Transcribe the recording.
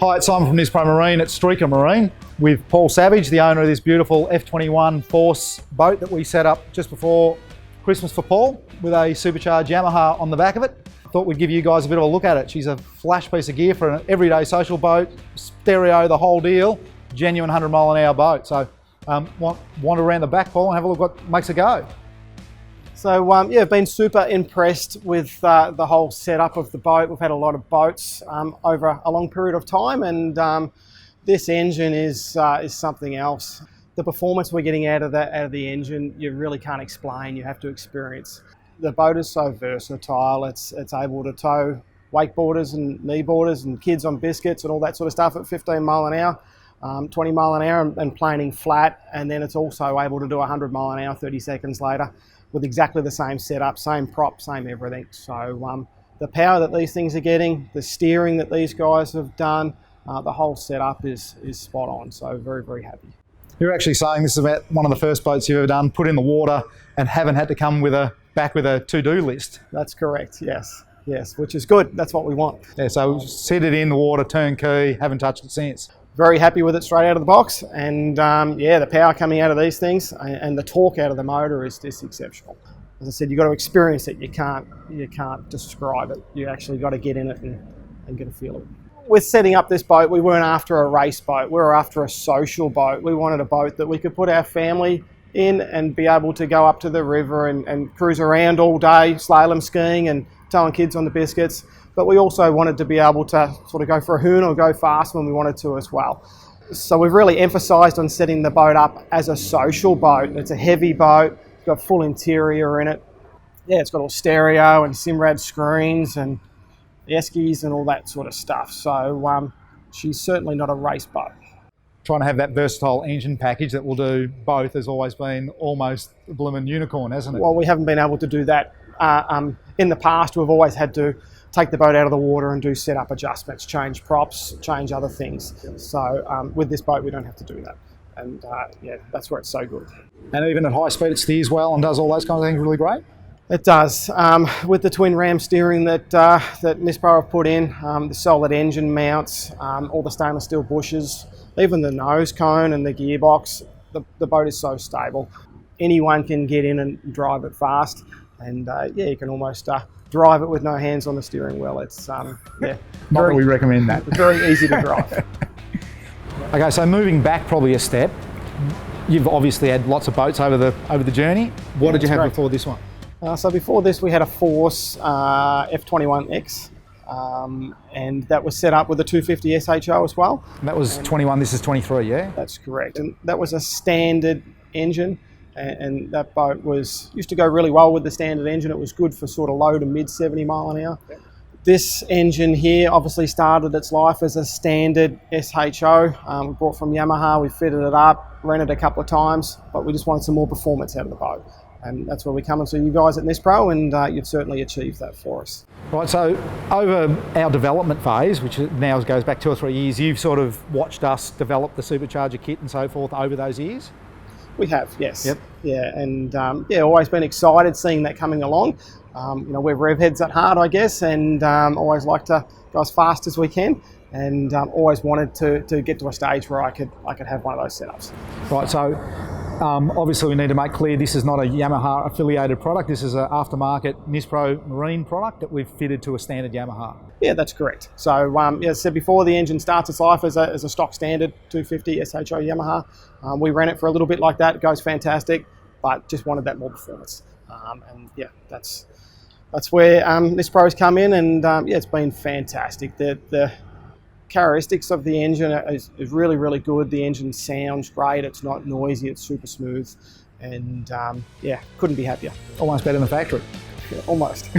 Hi, it's Simon from Nizpro Marine at Nizpro Marine with Paul Savage, the owner of this beautiful F21 Force boat that we set up just before Christmas for Paul with a supercharged Yamaha on the back of it. Thought we'd give you guys a bit of a look at it. She's a flash piece of gear for an everyday social boat, stereo, the whole deal, genuine 100-mile-an-hour boat. So wander around the back, Paul, and have a look what makes it go. So yeah, I've been super impressed with the whole setup of the boat. We've had a lot of boats over a long period of time, and this engine is something else. The performance we're getting out of the engine, you really can't explain. You have to experience. The boat is so versatile. It's able to tow wakeboarders and kneeboarders and kids on biscuits and all that sort of stuff at 15 mile an hour, 20 mile an hour, and planing flat. And then it's also able to do 100 mile an hour 30 seconds later, with exactly the same setup, same prop, same everything. So the power that these things are getting, the steering that these guys have done, the whole setup is spot on. So very, very happy. You're actually saying this is about one of the first boats you've ever done, put in the water and haven't had to come back with a to-do list. That's correct, yes. Yes, which is good. That's what we want. Yeah, so set it in the water, turnkey, haven't touched it since. Very happy with it straight out of the box, and yeah, the power coming out of these things and the torque out of the motor is just exceptional. As I said, you've got to experience it. You can't describe it. You actually got to get in it and get a feel of it. With setting up this boat, we weren't after a race boat. We were after a social boat. We wanted a boat that we could put our family in and be able to go up to the river and cruise around all day, slalom skiing and towing kids on the biscuits. But we also wanted to be able to sort of go for a hoon or go fast when we wanted to as well. So we've really emphasised on setting the boat up as a social boat. It's a heavy boat, it's got full interior in it. Yeah, it's got all stereo and Simrad screens and eskies and all that sort of stuff. So she's certainly not a race boat. Trying to have that versatile engine package that will do both has always been almost a blooming unicorn, hasn't it? Well, we haven't been able to do that. In the past, we've always had to take the boat out of the water and do setup adjustments, change props, change other things. So with this boat, we don't have to do that. And yeah, that's where it's so good. And even at high speed, it steers well and does all those kinds of things really great? It does. With the twin ram steering that Nizpro have put in, the solid engine mounts, all the stainless steel bushes, even the nose cone and the gearbox, the boat is so stable. Anyone can get in and drive it fast. And yeah, you can almost drive it with no hands on the steering wheel. It's yeah, not that we recommend that. It's very easy to drive. Okay, so moving back probably a step, you've obviously had lots of boats over the journey. What did you have before this one? So before this, we had a Force F21X, and that was set up with a 250 SHO as well. And that was 21. This is 23, yeah. That's correct, and that was a standard engine. And that boat used to go really well with the standard engine. It was good for sort of low to mid 70 mile an hour. Yep. This engine here obviously started its life as a standard SHO. We brought from Yamaha, we fitted it up, ran it a couple of times, but we just wanted some more performance out of the boat. And that's where we come and see you guys at Nizpro, and you've certainly achieved that for us. Right, so over our development phase, which now goes back 2 or 3 years, you've sort of watched us develop the supercharger kit and so forth over those years? We have, yes. Yep. Yeah, and yeah, always been excited seeing that coming along. You know, we're rev heads at heart, I guess, and always like to go as fast as we can, and always wanted to get to a stage where I could have one of those setups. Right, so obviously we need to make clear this is not a Yamaha affiliated product. This is an aftermarket Nizpro Marine product that we've fitted to a standard Yamaha. Yeah, that's correct. So as I said before, the engine starts its life as a stock standard 250 SHO Yamaha. We ran it for a little bit like that. It goes fantastic, but just wanted that more performance. And yeah, that's where Nizpro's come in, and yeah, it's been fantastic. The characteristics of the engine is really, really good. The engine sounds great. It's not noisy. It's super smooth, and yeah, couldn't be happier. Almost better than the factory. Yeah, almost.